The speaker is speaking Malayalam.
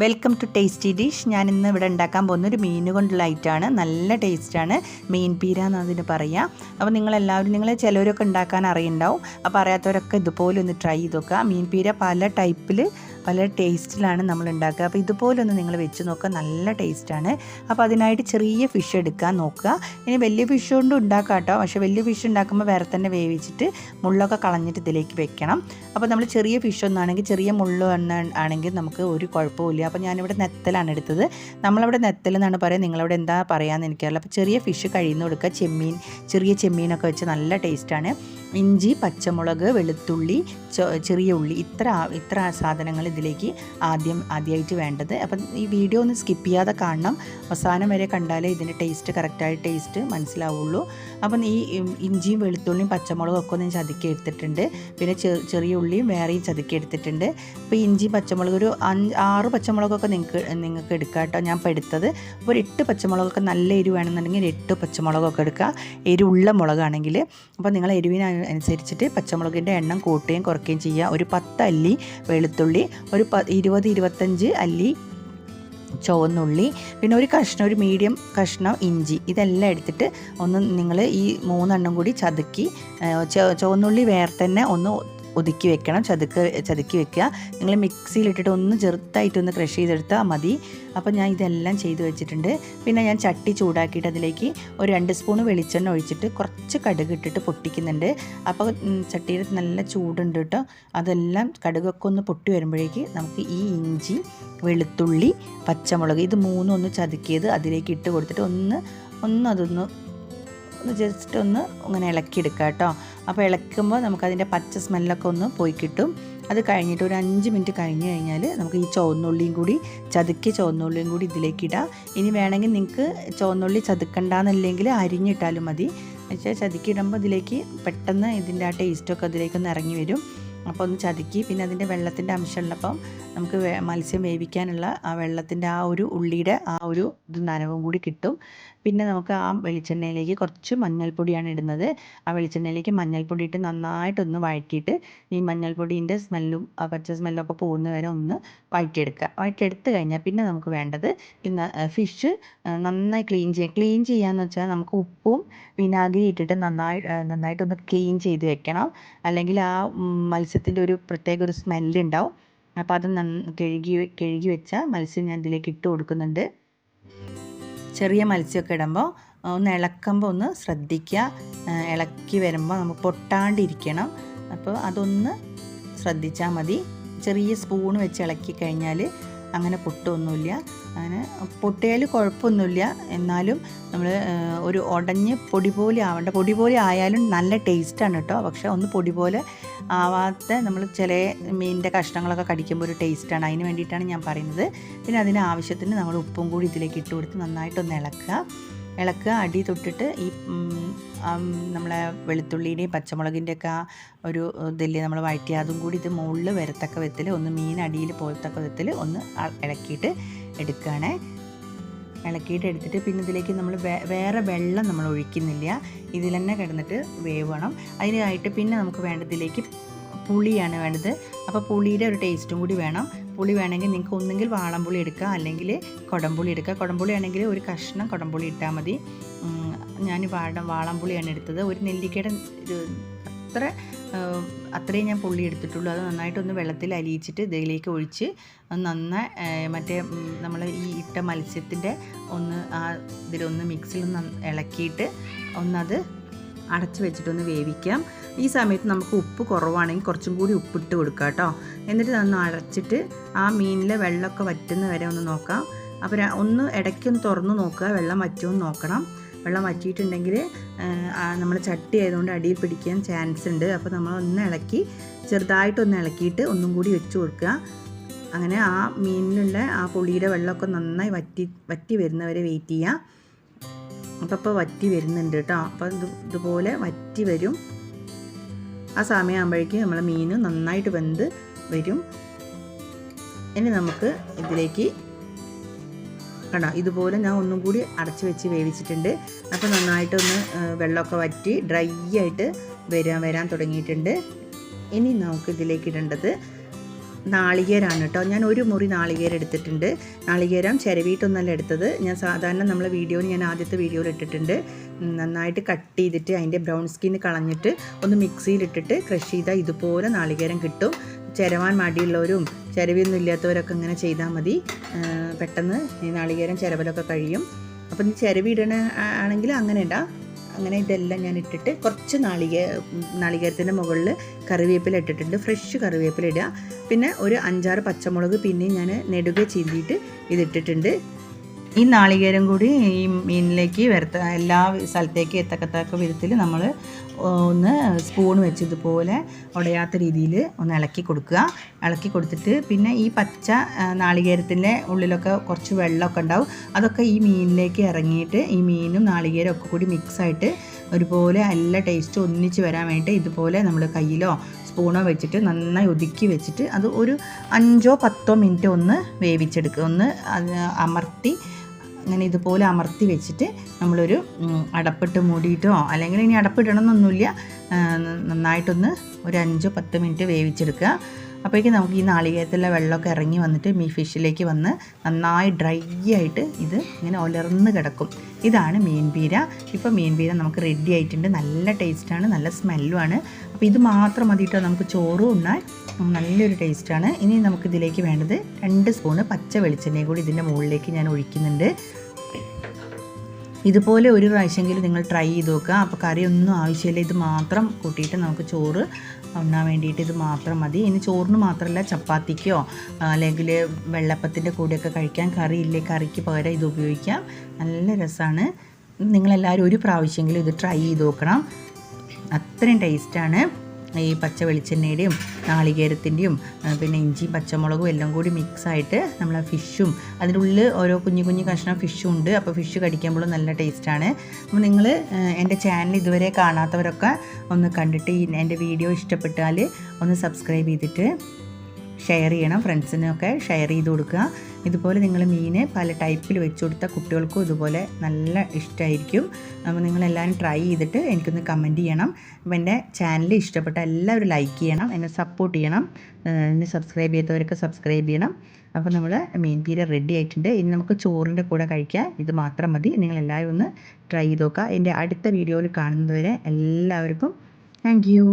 Welcome to tasty dish. ഞാൻ ഇന്ന് ഇവിടെ ഉണ്ടാക്കാൻ പോകുന്നൊരു മീൻ കൊണ്ടുള്ള ഐറ്റമാണ്. നല്ല ടേസ്റ്റാണ്. മീൻ പീര എന്നതിന് പറയാം. അപ്പോൾ നിങ്ങൾ ചിലവരൊക്കെ ഉണ്ടാക്കാൻ അറിയുണ്ടാവും. അപ്പോൾ അറിയാത്തവരൊക്കെ ഇതുപോലെ ഒന്ന് ട്രൈ ചെയ്ത് നോക്കുക. മീൻ പീര പല ടൈപ്പിൽ പല ടേസ്റ്റിലാണ് നമ്മൾ ഉണ്ടാക്കുക. അപ്പോൾ ഇതുപോലെ ഒന്ന് നിങ്ങൾ വെച്ച് നോക്കുക. നല്ല ടേസ്റ്റാണ്. അപ്പോൾ അതിനായിട്ട് ചെറിയ ഫിഷ് എടുക്കാൻ നോക്കുക. ഇനി വലിയ ഫിഷ് കൊണ്ട് ഉണ്ടാക്കാം കേട്ടോ. പക്ഷേ വലിയ ഫിഷ് ഉണ്ടാക്കുമ്പോൾ വേറെ തന്നെ വേവിച്ചിട്ട് മുള്ളൊക്കെ കളഞ്ഞിട്ട് ഇതിലേക്ക് വെക്കണം. അപ്പോൾ നമ്മൾ ചെറിയ ഫിഷ് ഒന്നാണെങ്കിൽ ചെറിയ മുള്ള് ആണെങ്കിൽ നമുക്ക് ഒരു കുഴപ്പമില്ല. അപ്പോൾ ഞാനിവിടെ നെത്തലാണ് എടുത്തത്. നമ്മളവിടെ നെത്തൽ എന്നാണ് പറയുക, നിങ്ങളവിടെ എന്താ പറയാമെന്ന് എനിക്കറിയില്ല. അപ്പോൾ ചെറിയ ഫിഷ് കഴിയുന്ന കൊടുക്കുക. ചെറിയ ചെമ്മീനൊക്കെ വെച്ച് നല്ല ടേസ്റ്റാണ്. ഇഞ്ചി, പച്ചമുളക്, വെളുത്തുള്ളി, ചെറിയ ഉള്ളി, ഇത്ര സാധനങ്ങൾ ഇതിലേക്ക് ആദ്യമായിട്ട് വേണ്ടത്. അപ്പം ഈ വീഡിയോ ഒന്ന് സ്കിപ്പ് ചെയ്യാതെ കാണണം. അവസാനം വരെ കണ്ടാലേ ഇതിൻ്റെ കറക്റ്റായ ടേസ്റ്റ് മനസ്സിലാവുള്ളൂ. അപ്പം ഈ ഇഞ്ചിയും വെളുത്തുള്ളിയും പച്ചമുളകും ഒക്കെ ഒന്ന് ചതുക്കി എടുത്തിട്ടുണ്ട്. പിന്നെ ചെറിയ ഉള്ളിയും വേറെയും ചതുക്കി എടുത്തിട്ടുണ്ട്. ഇപ്പോൾ ഇഞ്ചി പച്ചമുളക് ഒരു 6 പച്ചമുളകൊക്കെ നിങ്ങൾക്ക് എടുക്കാം കേട്ടോ. ഞാൻ ഇപ്പോൾ എടുത്തത് അപ്പോൾ ഒരു 8 പച്ചമുളകൊക്കെ നല്ല എരിവ് വേണമെന്നുണ്ടെങ്കിൽ 8 പച്ചമുളകൊക്കെ എടുക്കുക. എരിവുള്ള മുളകാണെങ്കിൽ അപ്പോൾ നിങ്ങൾ എരിവിനനുസരിച്ചിട്ട് പച്ചമുളകിൻ്റെ എണ്ണം കൂട്ടുകയും കുറയ്ക്കുകയും ചെയ്യുക. ഒരു 10 അല്ലി വെളുത്തുള്ളി, ഒരു 20-25 അല്ലി ചുവന്നുള്ളി, പിന്നെ ഒരു മീഡിയം കഷ്ണം ഇഞ്ചി, ഇതെല്ലാം എടുത്തിട്ട് ഒന്ന് നിങ്ങൾ ഈ 3 എണ്ണം കൂടി ചതുക്കി, ചുവന്നുള്ളി വേറെ തന്നെ ഒന്ന് ഒതുക്കി വെക്കണം, ചതുക്കി വെക്കുക. നിങ്ങൾ മിക്സിയിലിട്ടിട്ട് ഒന്ന് ചെറുതായിട്ടൊന്ന് ക്രഷ് ചെയ്തെടുത്താൽ മതി. അപ്പോൾ ഞാൻ ഇതെല്ലാം ചെയ്ത് വെച്ചിട്ടുണ്ട്. പിന്നെ ഞാൻ ചട്ടി ചൂടാക്കിയിട്ട് അതിലേക്ക് ഒരു 2 സ്പൂൺ വെളിച്ചെണ്ണ ഒഴിച്ചിട്ട് കുറച്ച് കടുക് ഇട്ടിട്ട് പൊട്ടിക്കുന്നുണ്ട്. അപ്പോൾ ചട്ടിയിൽ നല്ല ചൂടുണ്ട് കേട്ടോ. അതെല്ലാം കടുകൊക്കെ ഒന്ന് പൊട്ടി വരുമ്പോഴേക്ക് നമുക്ക് ഈ ഇഞ്ചി, വെളുത്തുള്ളി, പച്ചമുളക് ഇത് 3 ഒന്ന് ചതുക്കിയത് അതിലേക്ക് ഇട്ട് കൊടുത്തിട്ട് ഒന്ന് ജസ്റ്റ് ഒന്ന് ഇങ്ങനെ ഇളക്കിയെടുക്കുക കേട്ടോ. അപ്പോൾ ഇളക്കുമ്പോൾ നമുക്കതിൻ്റെ പച്ച സ്മെല്ലൊക്കെ ഒന്ന് പോയി കിട്ടും. അത് കഴിഞ്ഞിട്ട് ഒരു 5 മിനിറ്റ് കഴിഞ്ഞ് കഴിഞ്ഞാൽ നമുക്ക് ഈ ചുവന്നുള്ളിയും കൂടി ഇതിലേക്ക് ഇടാം. ഇനി വേണമെങ്കിൽ നിങ്ങൾക്ക് ചുവന്നുള്ളി ചതുക്കണ്ടെന്നില്ലെങ്കിൽ അരിഞ്ഞിട്ടാലും മതി. പക്ഷേ ചതുക്കിയിടുമ്പോൾ ഇതിലേക്ക് പെട്ടെന്ന് ഇതിൻ്റെ ആ ടേസ്റ്റൊക്കെ അതിലേക്കൊന്ന് ഇറങ്ങി വരും. അപ്പോൾ ഒന്ന് ചതുക്കി, പിന്നെ അതിൻ്റെ വെള്ളത്തിൻ്റെ അംശമുള്ളപ്പം നമുക്ക് മത്സ്യം വേവിക്കാനുള്ള ആ വെള്ളത്തിൻ്റെ ആ ഒരു ഉള്ളിയുടെ ആ ഒരു നനവും കൂടി കിട്ടും. പിന്നെ നമുക്ക് ആ വെളിച്ചെണ്ണയിലേക്ക് കുറച്ച് മഞ്ഞൾപ്പൊടിയാണ് ഇടുന്നത്. ആ വെളിച്ചെണ്ണയിലേക്ക് മഞ്ഞൾപ്പൊടി ഇട്ട് നന്നായിട്ടൊന്ന് വഴറ്റിയിട്ട് ഈ മഞ്ഞൾപ്പൊടീൻ്റെ സ്മെല്ലും ആ പച്ച സ്മെല്ലൊക്കെ പോകുന്ന വരെ ഒന്ന് വഴറ്റിയെടുത്ത് കഴിഞ്ഞാൽ പിന്നെ നമുക്ക് വേണ്ടത് ഫിഷ് നന്നായി ക്ലീൻ ചെയ്യാന്ന് വെച്ചാൽ നമുക്ക് ഉപ്പും വിനാഗിരി ഇട്ടിട്ട് നന്നായിട്ടൊന്ന് ക്ലീൻ ചെയ്ത് വെക്കണം. അല്ലെങ്കിൽ ആ മത്സ്യത്തിൻ്റെ ഒരു പ്രത്യേക ഒരു സ്മെല്ലുണ്ടാവും. അപ്പോൾ അത് കഴുകി വെച്ച മത്സ്യം ഞാൻ ഇതിലേക്ക് ഇട്ട് കൊടുക്കുന്നുണ്ട്. ചെറിയ മത്സ്യമൊക്കെ ഇടുമ്പോൾ ഒന്ന് ഇളക്കുമ്പോൾ ഒന്ന് ശ്രദ്ധിക്കുക. ഇളക്കി വരുമ്പോൾ നമുക്ക് പൊട്ടാണ്ടിരിക്കണം. അപ്പോൾ അതൊന്ന് ശ്രദ്ധിച്ചാൽ മതി. ചെറിയ സ്പൂൺ വെച്ച് ഇളക്കി കഴിഞ്ഞാൽ അങ്ങനെ പൊട്ടൊന്നുമില്ല. അങ്ങനെ പൊട്ടിയാൽ കുഴപ്പമൊന്നുമില്ല. എന്നാലും നമ്മൾ ഒരു ഉടഞ്ഞ് പൊടി പോലെ ആയാലും നല്ല ടേസ്റ്റാണ് കേട്ടോ. പക്ഷേ ഒന്ന് പൊടി പോലെ ആവാത്ത നമ്മൾ ചില മീനിൻ്റെ കഷ്ണങ്ങളൊക്കെ കടിക്കുമ്പോൾ ഒരു ടേസ്റ്റാണ്. അതിന് വേണ്ടിയിട്ടാണ് ഞാൻ പറയുന്നത്. പിന്നെ അതിന് ആവശ്യത്തിന് നമ്മൾ ഉപ്പും കൂടി ഇതിലേക്ക് ഇട്ട് കൊടുത്ത് നന്നായിട്ടൊന്ന് ഇളക്കുക. അടി തൊട്ടിട്ട് ഈ നമ്മളെ വെളുത്തുള്ളിയുടെയും പച്ചമുളകിൻ്റെയൊക്കെ ആ ഒരു ഇതില്ലേ നമ്മൾ വഴറ്റി അതും കൂടി ഇത് മുകളിൽ വരത്തക്ക വിധത്തിൽ ഒന്ന് മീൻ അടിയിൽ പോലത്തക്ക വിധത്തിൽ ഒന്ന് ഇളക്കിയിട്ട് എടുക്കുകയാണേ. ഇളക്കിയിട്ട് പിന്നെ ഇതിലേക്ക് നമ്മൾ വേറെ വെള്ളം നമ്മൾ ഒഴിക്കുന്നില്ല. ഇതിൽ തന്നെ കിടന്നിട്ട് വേവണം. അതിനായിട്ട് പിന്നെ നമുക്ക് വേണ്ടതിലേക്ക് പുളിയാണ് വേണ്ടത്. അപ്പോൾ പുളിയുടെ ഒരു ടേസ്റ്റും കൂടി വേണം. പുളി വേണമെങ്കിൽ നിങ്ങൾക്ക് ഒന്നെങ്കിൽ വാളംപുളി എടുക്കുക, അല്ലെങ്കിൽ കുടംപുളി എടുക്കുക. കുടംപുളി ആണെങ്കിൽ ഒരു കഷ്ണം കുടംപുളി ഇട്ടാൽ മതി. ഞാൻ വാളംപുളിയാണ് എടുത്തത്. ഒരു നെല്ലിക്കയുടെ അത്രയും ഞാൻ പുളി എടുത്തിട്ടുള്ളൂ. അത് നന്നായിട്ടൊന്ന് വെള്ളത്തിൽ അലിയിച്ചിട്ട് ഇതിലേക്ക് ഒഴിച്ച് മറ്റേ നമ്മൾ ഈ ഇട്ട മത്സ്യത്തിൻ്റെ ഇതിലൊന്ന് മിക്സിലൊന്ന് ഇളക്കിയിട്ട് ഒന്നത് അടച്ച് വെച്ചിട്ടൊന്ന് വേവിക്കാം. ഈ സമയത്ത് നമുക്ക് ഉപ്പ് കുറവാണെങ്കിൽ കുറച്ചും കൂടി ഉപ്പിട്ട് കൊടുക്കുക കേട്ടോ. എന്നിട്ട് ഒന്ന് അടച്ചിട്ട് ആ മീനിലെ വെള്ളമൊക്കെ വറ്റുന്ന വരെ ഒന്ന് നോക്കാം. അപ്പോൾ ഒന്ന് ഇടയ്ക്കൊന്ന് തുറന്ന് നോക്കുക, വെള്ളം വറ്റുമെന്ന് നോക്കണം. വെള്ളം വറ്റിയിട്ടുണ്ടെങ്കിൽ നമ്മൾ ചട്ടി ആയതുകൊണ്ട് അടിയിൽ പിടിക്കാൻ ചാൻസ് ഉണ്ട്. അപ്പോൾ നമ്മൾ ചെറുതായിട്ടൊന്ന് ഇളക്കിയിട്ട് ഒന്നും കൂടി വെച്ച് കൊടുക്കുക. അങ്ങനെ ആ മീനിലുള്ള ആ പുളിയുടെ വെള്ളമൊക്കെ നന്നായി വറ്റി വരുന്നവരെ വെയിറ്റ് ചെയ്യുക. അപ്പോൾ വറ്റി വരുന്നുണ്ട് കേട്ടോ. അപ്പോൾ ഇതുപോലെ വറ്റി വരും. ആ സമയമാകുമ്പോഴേക്കും നമ്മളെ മീൻ നന്നായിട്ട് വെന്ത് വരും. ഇനി നമുക്ക് ഇതിലേക്ക് കണ്ടോ, ഇതുപോലെ ഞാൻ ഒന്നും കൂടി അടച്ച് വെച്ച് വേവിച്ചിട്ടുണ്ട്. അപ്പോൾ നന്നായിട്ടൊന്ന് വെള്ളമൊക്കെ വറ്റി ഡ്രൈ ആയിട്ട് വരാൻ തുടങ്ങിയിട്ടുണ്ട്. ഇനി നമുക്ക് ഇതിലേക്ക് ഇടേണ്ടത് നാളികേരമാണ് കേട്ടോ. ഞാൻ ഒരു മുറി നാളികേരം എടുത്തിട്ടുണ്ട്. നാളികേരം ചിരവിയിട്ടൊന്നല്ല എടുത്തത്. ഞാൻ സാധാരണ നമ്മളെ വീഡിയോയിൽ ഞാൻ ആദ്യത്തെ വീഡിയോയിൽ ഇട്ടിട്ടുണ്ട്. നന്നായിട്ട് കട്ട് ചെയ്തിട്ട് അതിൻ്റെ ബ്രൗൺ സ്കിൻ കളഞ്ഞിട്ട് ഒന്ന് മിക്സിയിലിട്ടിട്ട് ക്രഷ് ചെയ്താൽ ഇതുപോലെ നാളികേരം കിട്ടും. ചിരവാൻ മടിയുള്ളവരും ചിരവിയൊന്നും ഇല്ലാത്തവരൊക്കെ ഇങ്ങനെ ചെയ്താൽ മതി. പെട്ടെന്ന് ഈ നാളികേരം ചിരവലൊക്കെ കഴിയും. അപ്പം ഈ ചിരവിടണ ആണെങ്കിൽ അങ്ങനെ ഇടാം. അങ്ങനെ ഇതെല്ലാം ഞാൻ ഇട്ടിട്ട് കുറച്ച് നാളികേരത്തിൻ്റെ മുകളിൽ കറിവേപ്പില ഇട്ടിട്ടുണ്ട്. ഫ്രഷ് കറിവേപ്പില ഇടുക. പിന്നെ ഒരു 5-6 പച്ചമുളക് പിന്നെയും ഞാൻ നെടുകെ ചീന്തിയിട്ട് ഇതിട്ടിട്ടുണ്ട്. ഈ നാളികേരം കൂടി ഈ മീനിലേക്ക് എല്ലാ സ്ഥലത്തേക്ക് എത്തക്കത്തക്ക വിധത്തിൽ നമ്മൾ ഒന്ന് സ്പൂൺ വെച്ച് ഇതുപോലെ ഉടയാത്ത രീതിയിൽ ഒന്ന് ഇളക്കി കൊടുക്കുക. ഇളക്കി കൊടുത്തിട്ട് പിന്നെ ഈ പച്ച നാളികേരത്തിൻ്റെ ഉള്ളിലൊക്കെ കുറച്ച് വെള്ളമൊക്കെ ഉണ്ടാവും. അതൊക്കെ ഈ മീനിലേക്ക് ഇറങ്ങിയിട്ട് ഈ മീനും നാളികേരം ഒക്കെ കൂടി മിക്സായിട്ട് ഒരുപോലെ എല്ലാ ടേസ്റ്റും ഒന്നിച്ച് വരാൻ വേണ്ടിയിട്ട് ഇതുപോലെ നമ്മൾ കയ്യിലോ സ്പൂണോ വെച്ചിട്ട് നന്നായി ഒതുക്കി വെച്ചിട്ട് അത് ഒരു 5-10 മിനിറ്റ് ഒന്ന് വേവിച്ചെടുക്കുക. ഒന്ന് അമർത്തി അങ്ങനെ ഇതുപോലെ അമർത്തി വെച്ചിട്ട് നമ്മളൊരു അടപ്പിട്ട് മൂടിയിട്ടോ അല്ലെങ്കിൽ ഇനി അടപ്പിടണമെന്നൊന്നുമില്ല, നന്നായിട്ടൊന്ന് ഒരു 5-10 മിനിറ്റ് വേവിച്ചെടുക്കുക. അപ്പോഴേക്കും നമുക്ക് ഈ നാളികേരത്തിലെ വെള്ളമൊക്കെ ഇറങ്ങി വന്നിട്ട് ഫിഷിലേക്ക് വന്ന് നന്നായി ഡ്രൈ ആയിട്ട് ഇത് ഇങ്ങനെ ഉലർന്ന് കിടക്കും. ഇതാണ് മീൻ പീര. ഇപ്പോൾ മീൻ പീര നമുക്ക് റെഡി ആയിട്ടുണ്ട്. നല്ല ടേസ്റ്റാണ്, നല്ല സ്മെല്ലുമാണ്. അപ്പോൾ ഇത് മാത്രം മതിയിട്ടോ നമുക്ക് ചോറും ഉണ്ണാൻ നല്ലൊരു ടേസ്റ്റാണ്. ഇനി നമുക്കിതിലേക്ക് വേണ്ടത് 2 സ്പൂണ് പച്ച വെളിച്ചെണ്ണയും കൂടി ഇതിൻ്റെ മുകളിലേക്ക് ഞാൻ ഒഴിക്കുന്നുണ്ട്. ഇതുപോലെ ഒരു പ്രാവശ്യമെങ്കിലും നിങ്ങൾ ട്രൈ ചെയ്ത് നോക്കുക. അപ്പോൾ കറിയൊന്നും ആവശ്യമില്ല, ഇത് മാത്രം കൂട്ടിയിട്ട് നമുക്ക് ചോറ് ഉണ്ണാൻ വേണ്ടിയിട്ട് ഇത് മാത്രം മതി. ഇനി ചോറിന് മാത്രമല്ല ചപ്പാത്തിക്കോ അല്ലെങ്കിൽ വെള്ളപ്പത്തിൻ്റെ കൂടെയൊക്കെ കഴിക്കാൻ കറിയില്ലേ, കറിക്ക് പകരം ഇത് ഉപയോഗിക്കാം. നല്ല രസമാണ്. നിങ്ങളെല്ലാവരും ഒരു പ്രാവശ്യമെങ്കിലും ഇത് ട്രൈ ചെയ്ത് നോക്കണം. അത്രയും ടേസ്റ്റാണ്. ഈ പച്ച വെളിച്ചെണ്ണയുടെയും നാളികേരത്തിൻ്റെയും പിന്നെ ഇഞ്ചിയും പച്ചമുളകും എല്ലാം കൂടി മിക്സായിട്ട് നമ്മളെ ഫിഷും അതിൻ്റെ ഉള്ളിൽ ഓരോ കുഞ്ഞു കുഞ്ഞു കഷ്ണം ഫിഷും ഉണ്ട്. അപ്പോൾ ഫിഷ് കടിക്കുമ്പോഴും നല്ല ടേസ്റ്റാണ്. അപ്പോൾ നിങ്ങൾ എൻ്റെ ചാനൽ ഇതുവരെ കാണാത്തവരൊക്കെ ഒന്ന് കണ്ടിട്ട് എൻ്റെ വീഡിയോ ഇഷ്ടപ്പെട്ടാൽ ഒന്ന് സബ്സ്ക്രൈബ് ചെയ്തിട്ട് ഷെയർ ചെയ്യണം. ഫ്രണ്ട്സിനൊക്കെ ഷെയർ ചെയ്ത് കൊടുക്കുക. ഇതുപോലെ നിങ്ങൾ മീൻ പല ടൈപ്പിൽ വെച്ച് കൊടുത്താൽ കുട്ടികൾക്കും ഇതുപോലെ നല്ല ഇഷ്ടമായിരിക്കും. അപ്പോൾ നിങ്ങളെല്ലാവരും ട്രൈ ചെയ്തിട്ട് എനിക്കൊന്ന് കമൻറ്റ് ചെയ്യണം. അപ്പോൾ എൻ്റെ ചാനൽ ഇഷ്ടപ്പെട്ട എല്ലാവരും ലൈക്ക് ചെയ്യണം, എന്നെ സപ്പോർട്ട് ചെയ്യണം. എന്നെ സബ്സ്ക്രൈബ് ചെയ്തവരൊക്കെ സബ്സ്ക്രൈബ് ചെയ്യണം. അപ്പോൾ നമ്മൾ മീൻ പീര റെഡി ആയിട്ടുണ്ട്. ഇനി നമുക്ക് ചോറിൻ്റെ കൂടെ കഴിക്കാൻ ഇത് മാത്രം മതി. നിങ്ങളെല്ലാവരും ഒന്ന് ട്രൈ ചെയ്ത് നോക്കുക. എൻ്റെ അടുത്ത വീഡിയോയിൽ കാണുന്നതുവരെ എല്ലാവർക്കും താങ്ക് യു.